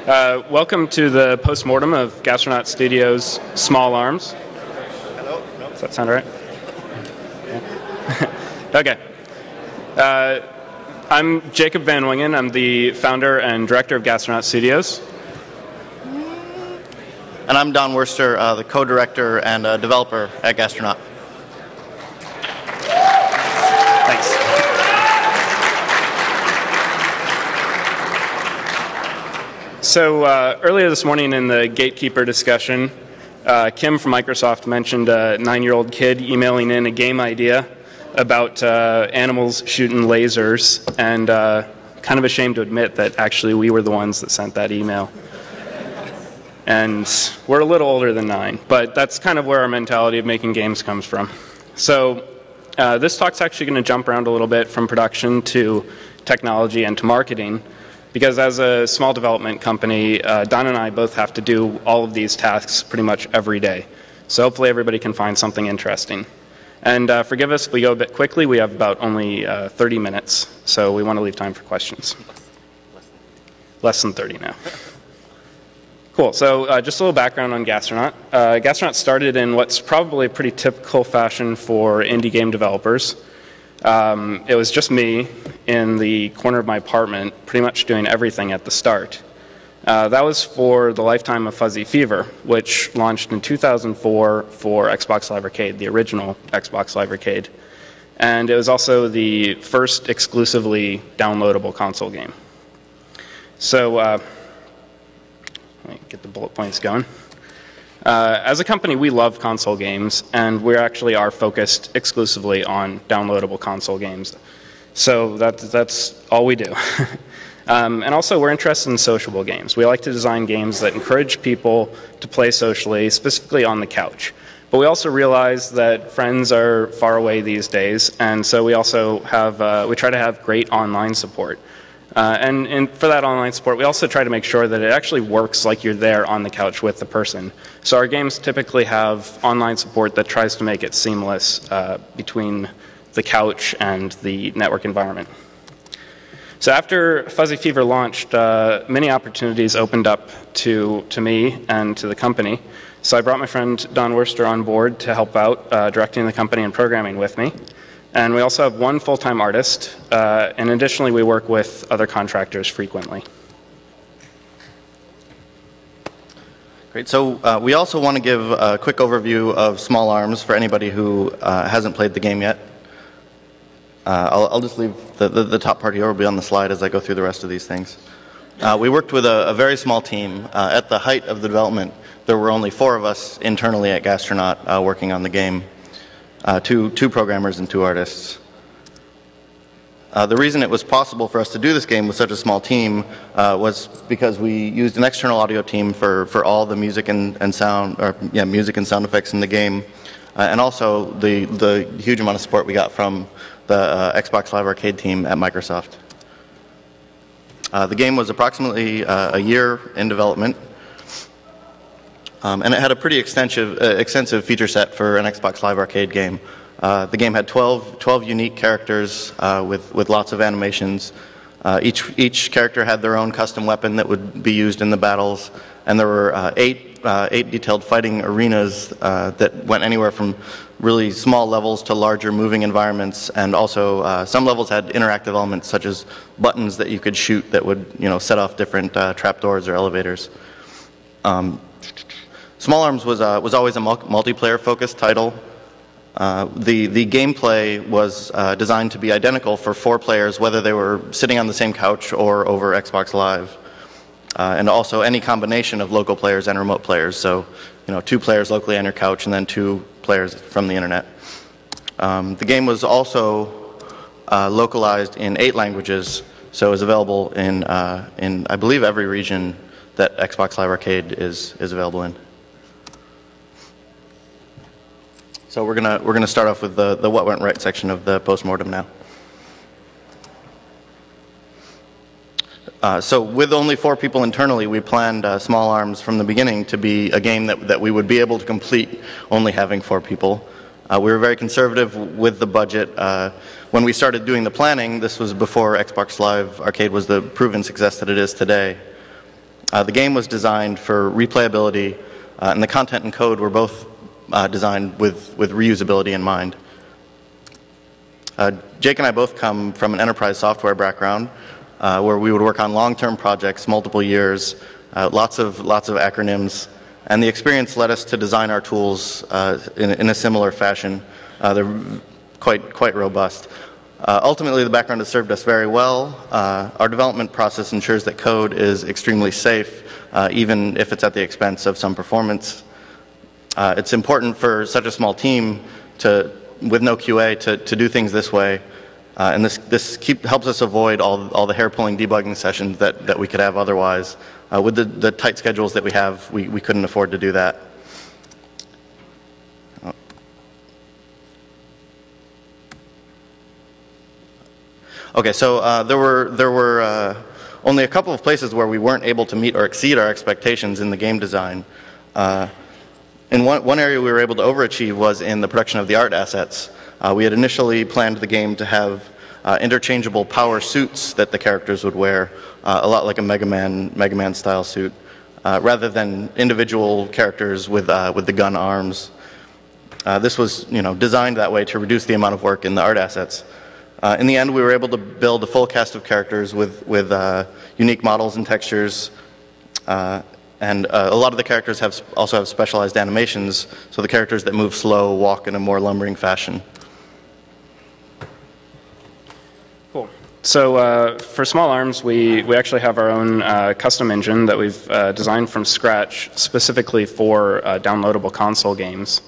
Welcome to the Postmortem of Gastronaut Studios' Small Arms. Hello? No. Does that sound right? Yeah. Okay. I'm Jacob Van Wingen. I'm the founder and director of Gastronaut Studios. And I'm Don Wurster, the co-director and developer at Gastronaut. Thanks. So earlier this morning in the Gatekeeper discussion, Kim from Microsoft mentioned a 9-year-old kid emailing in a game idea about animals shooting lasers, and kind of ashamed to admit that actually we were the ones that sent that email. And we're a little older than 9, but that's kind of where our mentality of making games comes from. So this talk's actually going to jump around a little bit from production to technology and to marketing, because as a small development company, Don and I both have to do all of these tasks pretty much every day. So hopefully everybody can find something interesting. And forgive us if we go a bit quickly. We have about only 30 minutes, so we want to leave time for questions. Less than 30 now. Cool. So just a little background on Gastronaut. Gastronaut started in what's probably a pretty typical fashion for indie game developers. It was just me in the corner of my apartment, pretty much doing everything at the start. That was for the lifetime of Fuzzee Fever, which launched in 2004 for Xbox Live Arcade, the original Xbox Live Arcade. And it was also the first exclusively downloadable console game. So let me get the bullet points going. As a company, we love console games, and we actually are focused exclusively on downloadable console games. So that's all we do. And also, we're interested in sociable games. We like to design games that encourage people to play socially, specifically on the couch. But we also realize that friends are far away these days, and so we also have, we try to have great online support. And for that online support, we also try to make sure that it actually works like you're there on the couch with the person. So our games typically have online support that tries to make it seamless between the couch and the network environment. So after Fuzzee Fever launched, many opportunities opened up to me and to the company. So I brought my friend Don Wurster on board to help out directing the company and programming with me. And we also have one full-time artist, and additionally we work with other contractors frequently. Great. So we also want to give a quick overview of Small Arms for anybody who hasn't played the game yet. I'll just leave the top part here. Will be on the slide as I go through the rest of these things. We worked with a very small team. At the height of the development, there were only 4 of us internally at Gastronaut working on the game. 2 programmers and 2 artists. The reason it was possible for us to do this game with such a small team was because we used an external audio team for all the music and sound, music and sound effects in the game, and also the huge amount of support we got from the Xbox Live Arcade team at Microsoft. The game was approximately a year in development. And it had a pretty extensive feature set for an Xbox Live Arcade game. The game had 12 unique characters with lots of animations. Each character had their own custom weapon that would be used in the battles, and there were 8 detailed fighting arenas that went anywhere from really small levels to larger moving environments, and also some levels had interactive elements such as buttons that you could shoot that would set off different trapdoors or elevators. Small Arms was always a multiplayer-focused title. The gameplay was designed to be identical for 4 players, whether they were sitting on the same couch or over Xbox Live, and also any combination of local players and remote players. So, 2 players locally on your couch and then 2 players from the internet. The game was also localized in 8 languages, so it was available in I believe every region that Xbox Live Arcade is available in. So we're gonna start off with the what went right section of the postmortem now. So with only 4 people internally, we planned Small Arms from the beginning to be a game that we would be able to complete only having 4 people. We were very conservative with the budget. When we started doing the planning, this was before Xbox Live Arcade was the proven success that it is today. The game was designed for replayability, and the content and code were both designed with reusability in mind. Jake and I both come from an enterprise software background, where we would work on long-term projects, multiple years, lots of acronyms, and the experience led us to design our tools in a similar fashion. They're quite robust. Ultimately, the background has served us very well. Our development process ensures that code is extremely safe, even if it's at the expense of some performance. It's important for such a small team with no QA to do things this way, and this helps us avoid all the hair-pulling debugging sessions that we could have otherwise. With the tight schedules that we have, we couldn't afford to do that. Okay, so there were only a couple of places where we weren't able to meet or exceed our expectations in the game design. In one area we were able to overachieve was in the production of the art assets. We had initially planned the game to have interchangeable power suits that the characters would wear, a lot like a Mega Man style suit, rather than individual characters with the gun arms. This was designed that way to reduce the amount of work in the art assets. In the end, we were able to build a full cast of characters with unique models and textures, and a lot of the characters also have specialized animations, so the characters that move slow walk in a more lumbering fashion. Cool. So for small arms, we actually have our own custom engine that we've designed from scratch specifically for downloadable console games.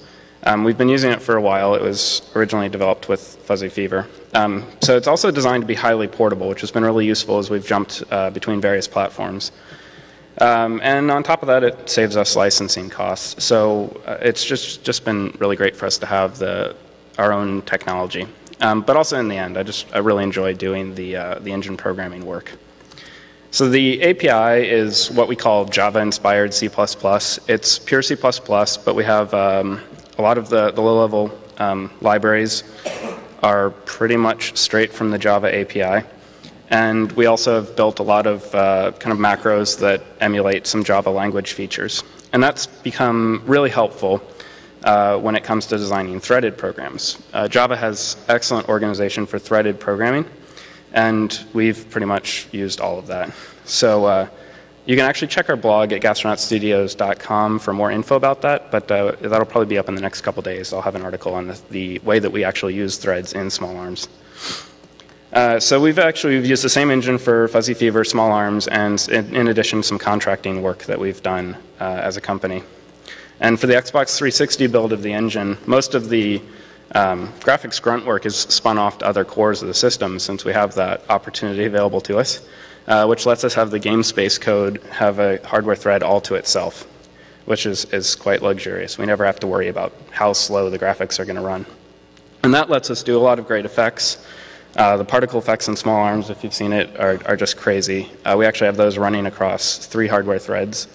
We've been using it for a while. It was originally developed with Fuzzee Fever. So it's also designed to be highly portable, which has been really useful as we've jumped between various platforms. And on top of that, it saves us licensing costs. So it's just been really great for us to have our own technology. But also in the end, I really enjoy doing the engine programming work. So the API is what we call Java-inspired C++. It's pure C++, but we have a lot of the low-level libraries are pretty much straight from the Java API. And we also have built a lot of kind of macros that emulate some Java language features. And that's become really helpful when it comes to designing threaded programs. Java has excellent organization for threaded programming, and we've pretty much used all of that. So you can actually check our blog at gastronautstudios.com for more info about that, but that'll probably be up in the next couple days. I'll have an article on the way that we actually use threads in small arms. So we've used the same engine for Fuzzee Fever, small arms, and in addition some contracting work that we've done as a company. And for the Xbox 360 build of the engine, most of the graphics grunt work is spun off to other cores of the system since we have that opportunity available to us, which lets us have the game space code have a hardware thread all to itself, which is quite luxurious. We never have to worry about how slow the graphics are going to run. And that lets us do a lot of great effects. The particle effects in small arms, if you've seen it, are just crazy. We actually have those running across 3 hardware threads.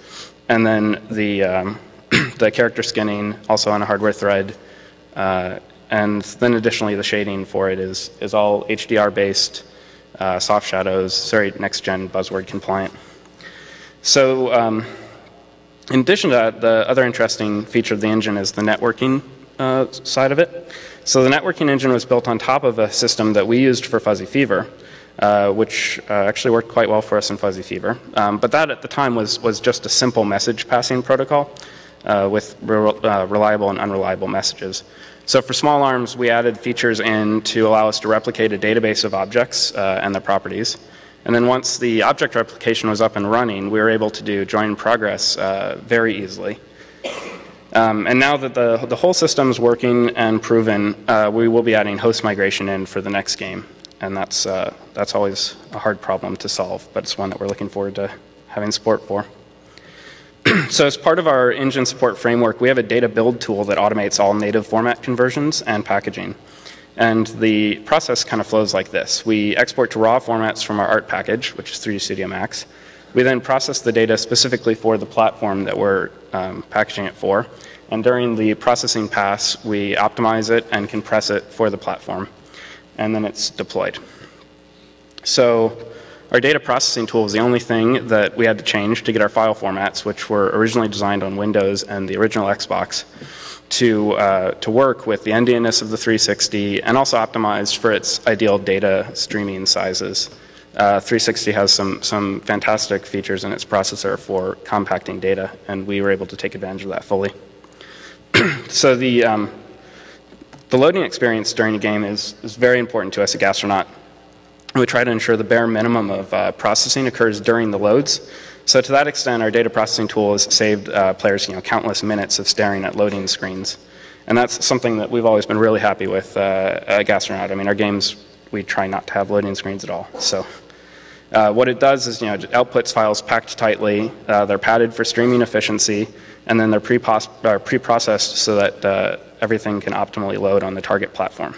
And then the character skinning also on a hardware thread. And then additionally, the shading for it is all HDR-based, soft shadows, very next-gen buzzword compliant. So in addition to that, the other interesting feature of the engine is the networking side of it. So the networking engine was built on top of a system that we used for Fuzzee Fever, which actually worked quite well for us in Fuzzee Fever. But that at the time was just a simple message passing protocol with reliable and unreliable messages. So for small arms, we added features in to allow us to replicate a database of objects and their properties. And then once the object replication was up and running, we were able to do join progress very easily. And now that the whole system is working and proven, we will be adding host migration in for the next game. And that's always a hard problem to solve, but it's one that we're looking forward to having support for. So as part of our engine support framework, we have a data build tool that automates all native format conversions and packaging. And the process kind of flows like this. We export to raw formats from our art package, which is 3D Studio Max. We then process the data specifically for the platform that we're packaging it for. And during the processing pass, we optimize it and compress it for the platform. And then it's deployed. So our data processing tool was the only thing that we had to change to get our file formats, which were originally designed on Windows and the original Xbox, to work with the endianness of the 360 and also optimized for its ideal data streaming sizes. 360 has some fantastic features in its processor for compacting data, and we were able to take advantage of that fully. So the loading experience during a game is very important to us at Gastronaut. We try to ensure the bare minimum of processing occurs during the loads. So to that extent, our data processing tool has saved players countless minutes of staring at loading screens. And that's something that we've always been really happy with at Gastronaut. I mean, our games, we try not to have loading screens at all. So what it does is, it outputs files packed tightly. They're padded for streaming efficiency, and then they're pre-processed so that everything can optimally load on the target platform.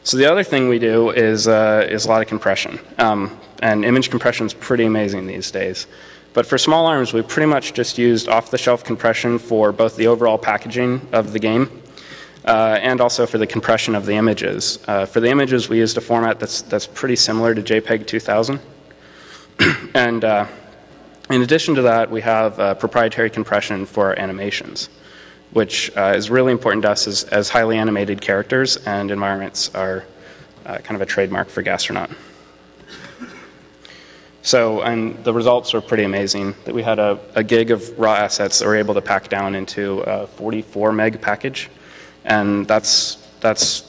So the other thing we do is a lot of compression. And image compression is pretty amazing these days. But for small arms, we pretty much just used off-the-shelf compression for both the overall packaging of the game and also for the compression of the images. For the images, we used a format that's pretty similar to JPEG 2000. And in addition to that, we have proprietary compression for our animations, which is really important to us as highly animated characters, and environments are kind of a trademark for Gastronaut. So, and the results are pretty amazing. That we had a gig of raw assets that we're able to pack down into a 44 meg package, and that's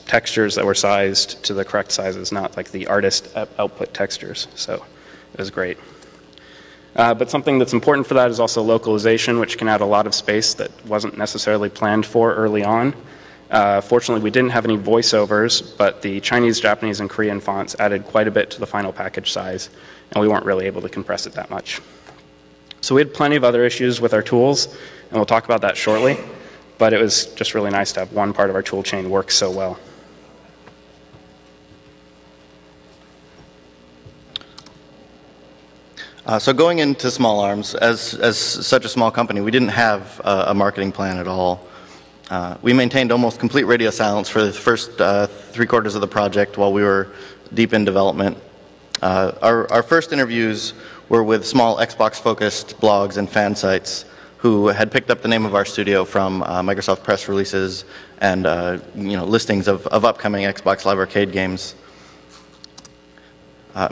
textures that were sized to the correct sizes, not like the artist output textures. So it was great. But something that's important for that is also localization, which can add a lot of space that wasn't necessarily planned for early on. Fortunately, we didn't have any voiceovers, but the Chinese, Japanese, and Korean fonts added quite a bit to the final package size, and we weren't really able to compress it that much. So we had plenty of other issues with our tools, and we'll talk about that shortly, but it was just really nice to have one part of our tool chain work so well. So going into small arms, as such a small company, we didn't have a marketing plan at all. We maintained almost complete radio silence for the first 3/4 of the project while we were deep in development. Our first interviews were with small Xbox-focused blogs and fan sites who had picked up the name of our studio from Microsoft press releases and listings of upcoming Xbox Live Arcade games.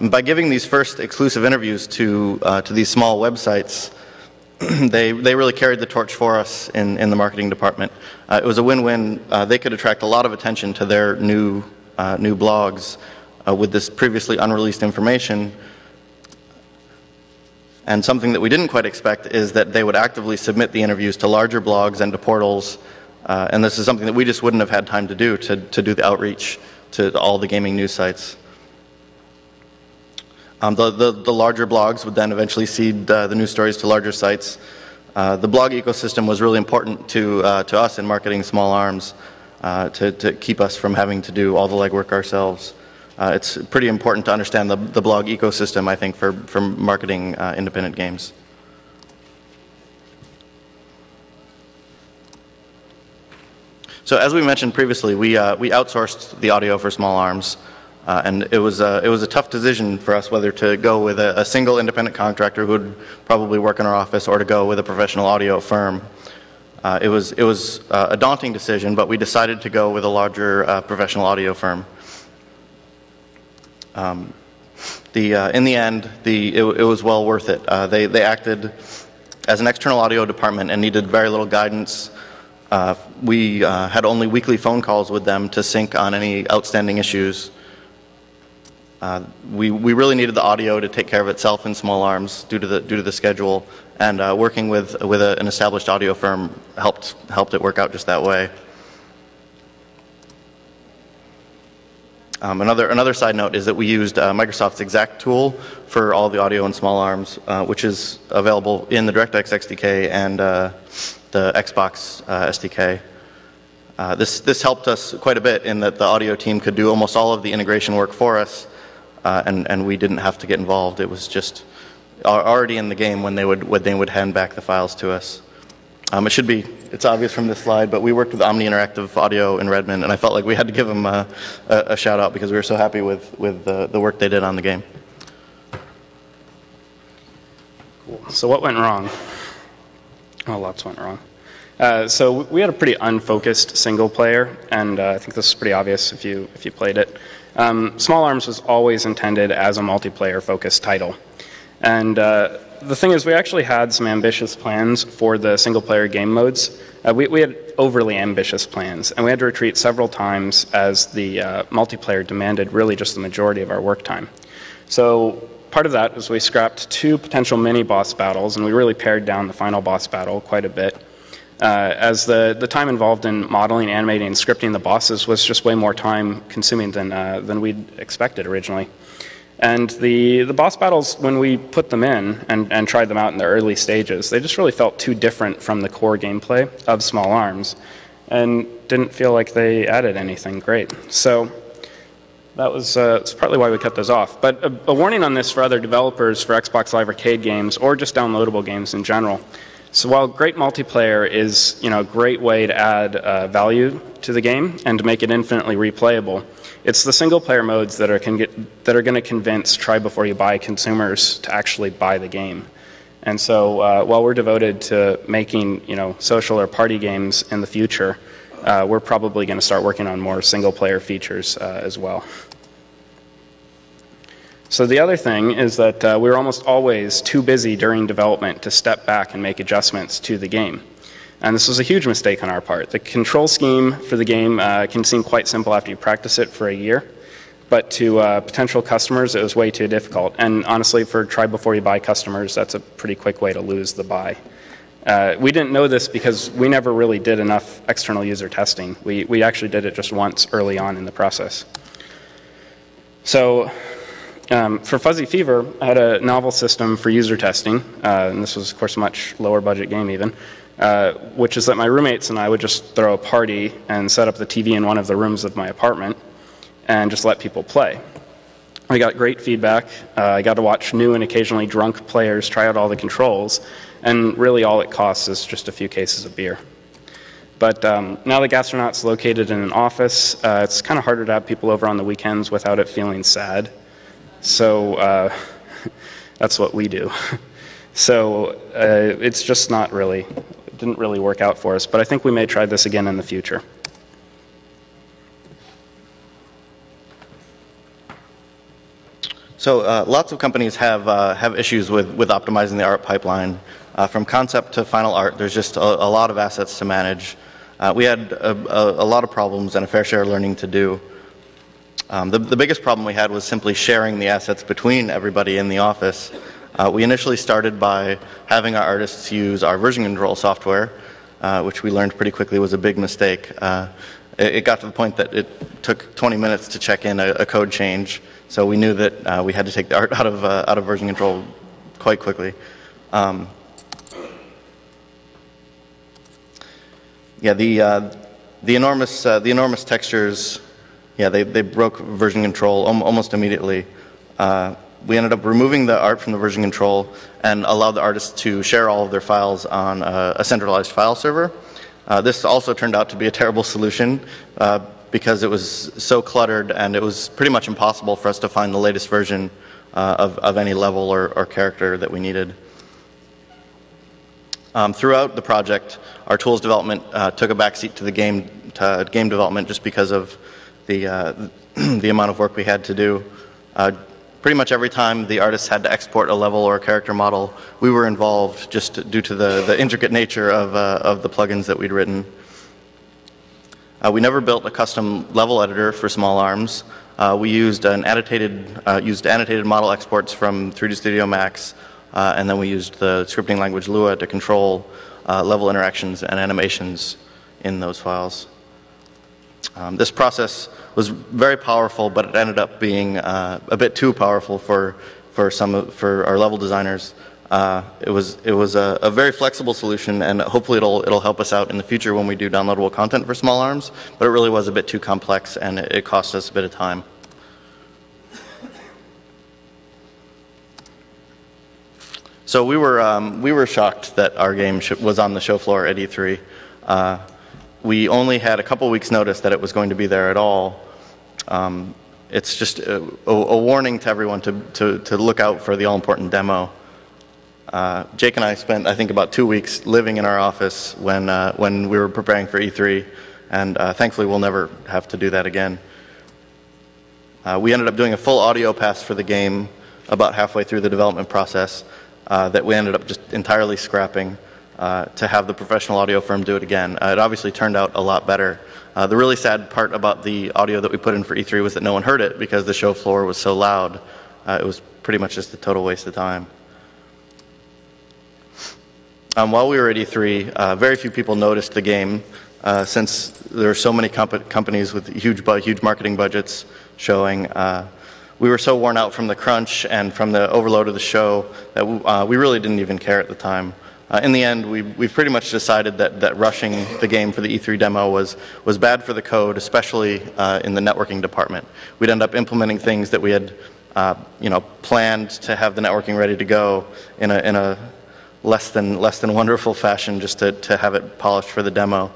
By giving these first exclusive interviews to these small websites, they really carried the torch for us in the marketing department. It was a win-win. They could attract a lot of attention to their new blogs with this previously unreleased information. And something that we didn't quite expect is that they would actively submit the interviews to larger blogs and to portals. And this is something that we just wouldn't have had time to do the outreach to all the gaming news sites. The larger blogs would then eventually seed the news stories to larger sites. The blog ecosystem was really important to us in marketing small arms to keep us from having to do all the legwork ourselves. It's pretty important to understand the blog ecosystem, I think, for marketing independent games. So as we mentioned previously, we outsourced the audio for small arms. And it was a tough decision for us whether to go with a single independent contractor who would probably work in our office or to go with a professional audio firm. It was a daunting decision, but we decided to go with a larger professional audio firm. In the end, it was well worth it. They acted as an external audio department and needed very little guidance. We had only weekly phone calls with them to sync on any outstanding issues. We really needed the audio to take care of itself in small arms due to the schedule, and working with an established audio firm helped it work out just that way. Another side note is that we used Microsoft's Exact tool for all the audio in small arms, which is available in the DirectX SDK and the Xbox SDK. This helped us quite a bit in that the audio team could do almost all of the integration work for us. And we didn't have to get involved. It was just already in the game when they would hand back the files to us. It's obvious from this slide, but we worked with Omni Interactive Audio in Redmond, and I felt like we had to give them a shout out because we were so happy with the work they did on the game. Cool. So what went wrong? Oh, lots went wrong. So we had a pretty unfocused single player, and I think this is pretty obvious if you played it. Small Arms was always intended as a multiplayer-focused title. And the thing is, we actually had some ambitious plans for the single-player game modes. We had overly ambitious plans, and we had to retreat several times as the multiplayer demanded really just the majority of our work time. So part of that was we scrapped 2 potential mini-boss battles, and we really pared down the final boss battle quite a bit, as the time involved in modeling, animating, and scripting the bosses was just way more time-consuming than we'd expected originally. And the boss battles, when we put them in and tried them out in the early stages, they just really felt too different from the core gameplay of Small Arms, and didn't feel like they added anything great. So that's partly why we cut those off. But a warning on this for other developers for Xbox Live Arcade games, or just downloadable games in general. So while great multiplayer is a great way to add value to the game and to make it infinitely replayable, it's the single-player modes that are going to convince try-before-you-buy consumers to actually buy the game. And so while we're devoted to making social or party games in the future, we're probably going to start working on more single-player features as well. So the other thing is that we were almost always too busy during development to step back and make adjustments to the game. And this was a huge mistake on our part. The control scheme for the game can seem quite simple after you practice it for a year, but to potential customers it was way too difficult. And honestly, for try-before-you-buy customers, that's a pretty quick way to lose the buy. We didn't know this because we never really did enough external user testing. We actually did it just once early on in the process. So for Fuzzee Fever, I had a novel system for user testing, and this was, of course, a much lower budget game even, which is that my roommates and I would just throw a party and set up the TV in one of the rooms of my apartment and just let people play. I got great feedback. I got to watch new and occasionally drunk players try out all the controls, and really all it costs is just a few cases of beer. But now the Gastronaut's located in an office, it's kind of harder to have people over on the weekends without it feeling sad. So that's what we do. So it's just not really, it didn't really work out for us, but I think we may try this again in the future. So lots of companies have issues with optimizing the art pipeline. From concept to final art, there's just a lot of assets to manage. We had a lot of problems and a fair share of learning to do. The biggest problem we had was simply sharing the assets between everybody in the office. We initially started by having our artists use our version control software, which we learned pretty quickly was a big mistake. It got to the point that it took 20 minutes to check in a code change, so we knew that we had to take the art out of version control quite quickly. Yeah, the enormous textures. Yeah, they broke version control almost immediately. We ended up removing the art from the version control and allowed the artists to share all of their files on a centralized file server. This also turned out to be a terrible solution because it was so cluttered and it was pretty much impossible for us to find the latest version of any level or character that we needed. Throughout the project, our tools development took a backseat to the game development just because of the amount of work we had to do. Pretty much every time the artists had to export a level or a character model, we were involved just due to the intricate nature of the plugins that we'd written. We never built a custom level editor for Small Arms. We used annotated model exports from 3D Studio Max, and then we used the scripting language Lua to control level interactions and animations in those files. This process was very powerful, but it ended up being a bit too powerful for our level designers. It was a very flexible solution, and hopefully it'll help us out in the future when we do downloadable content for Small Arms. But it really was a bit too complex, and it cost us a bit of time. So we were shocked that our game was on the show floor at E3. We only had a couple weeks' notice that it was going to be there at all. It's just a warning to everyone to look out for the all-important demo. Jake and I spent, I think, about 2 weeks living in our office when we were preparing for E3, and thankfully we'll never have to do that again. We ended up doing a full audio pass for the game about halfway through the development process that we ended up just entirely scrapping to have the professional audio firm do it again. It obviously turned out a lot better. The really sad part about the audio that we put in for E3 was that no one heard it because the show floor was so loud. It was pretty much just a total waste of time. While we were at E3, very few people noticed the game since there are so many companies with huge marketing budgets showing. We were so worn out from the crunch and from the overload of the show that we really didn't even care at the time. In the end, we've pretty much decided that rushing the game for the E3 demo was bad for the code, especially in the networking department. We'd end up implementing things that we had planned to have the networking ready to go in a less than wonderful fashion just to have it polished for the demo.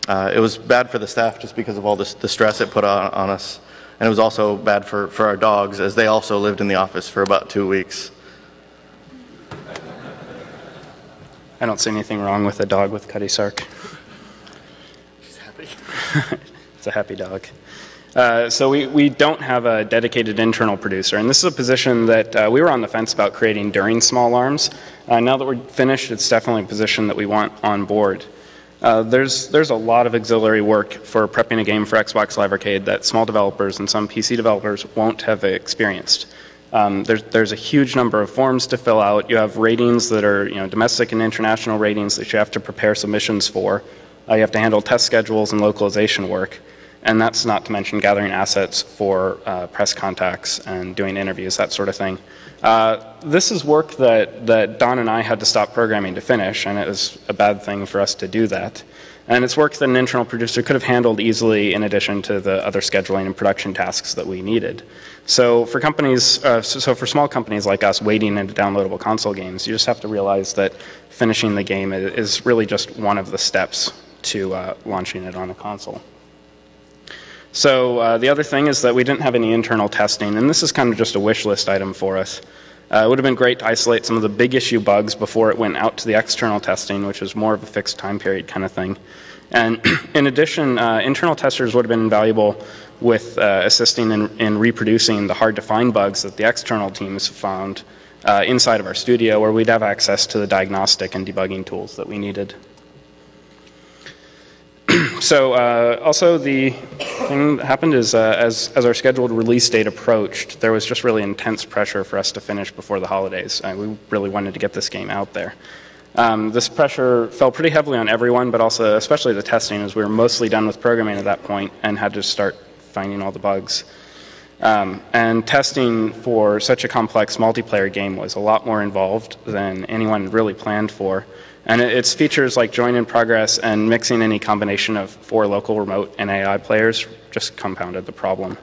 It was bad for the staff just because of all the stress it put on us. And it was also bad for our dogs, as they also lived in the office for about 2 weeks. I don't see anything wrong with a dog with Cutty Sark. She's happy. It's a happy dog. So we don't have a dedicated internal producer, and this is a position that we were on the fence about creating during Small Arms. Now that we're finished, it's definitely a position that we want on board. There's a lot of auxiliary work for prepping a game for Xbox Live Arcade that small developers and some PC developers won't have experienced. There's a huge number of forms to fill out. You have ratings that are domestic and international ratings that you have to prepare submissions for. You have to handle test schedules and localization work. And that's not to mention gathering assets for press contacts and doing interviews, that sort of thing. This is work that Don and I had to stop programming to finish, and it was a bad thing for us to do that. And it's work that an internal producer could have handled easily in addition to the other scheduling and production tasks that we needed. So for companies, for small companies like us waiting into downloadable console games, you just have to realize that finishing the game is really just one of the steps to launching it on a console. So the other thing is that we didn't have any internal testing, and this is kind of just a wish list item for us. It would have been great to isolate some of the big issue bugs before it went out to the external testing, which was more of a fixed time period kind of thing. And in addition, internal testers would have been invaluable with assisting in reproducing the hard-to-find bugs that the external teams found inside of our studio, where we'd have access to the diagnostic and debugging tools that we needed. So also the thing that happened is as our scheduled release date approached, there was just really intense pressure for us to finish before the holidays. We really wanted to get this game out there. This pressure fell pretty heavily on everyone, but also especially the testing, as we were mostly done with programming at that point and had to start finding all the bugs. And testing for such a complex multiplayer game was a lot more involved than anyone really planned for. And its features like join in progress and mixing any combination of 4 local, remote, and AI players just compounded the problem.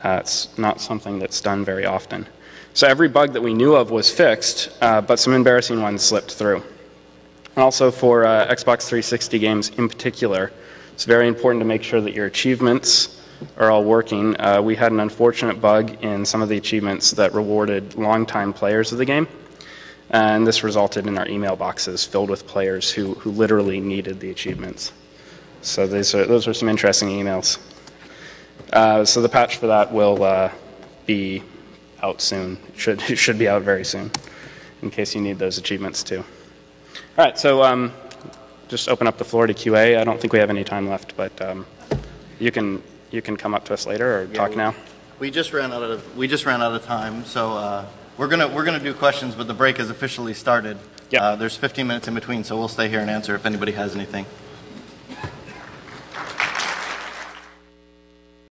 It's not something that's done very often. So every bug that we knew of was fixed, but some embarrassing ones slipped through. And also for Xbox 360 games in particular, it's very important to make sure that your achievements are all working. We had an unfortunate bug in some of the achievements that rewarded longtime players of the game. And this resulted in our email boxes filled with players who literally needed the achievements. So those are some interesting emails. So the patch for that will be out soon. It should be out very soon, in case you need those achievements too. All right, so just open up the floor to QA. I don't think we have any time left, but you can come up to us later or talk now. We just ran out of time, so. We're gonna do questions, but the break has officially started. Yep. There's 15 minutes in between, so we'll stay here and answer if anybody has anything.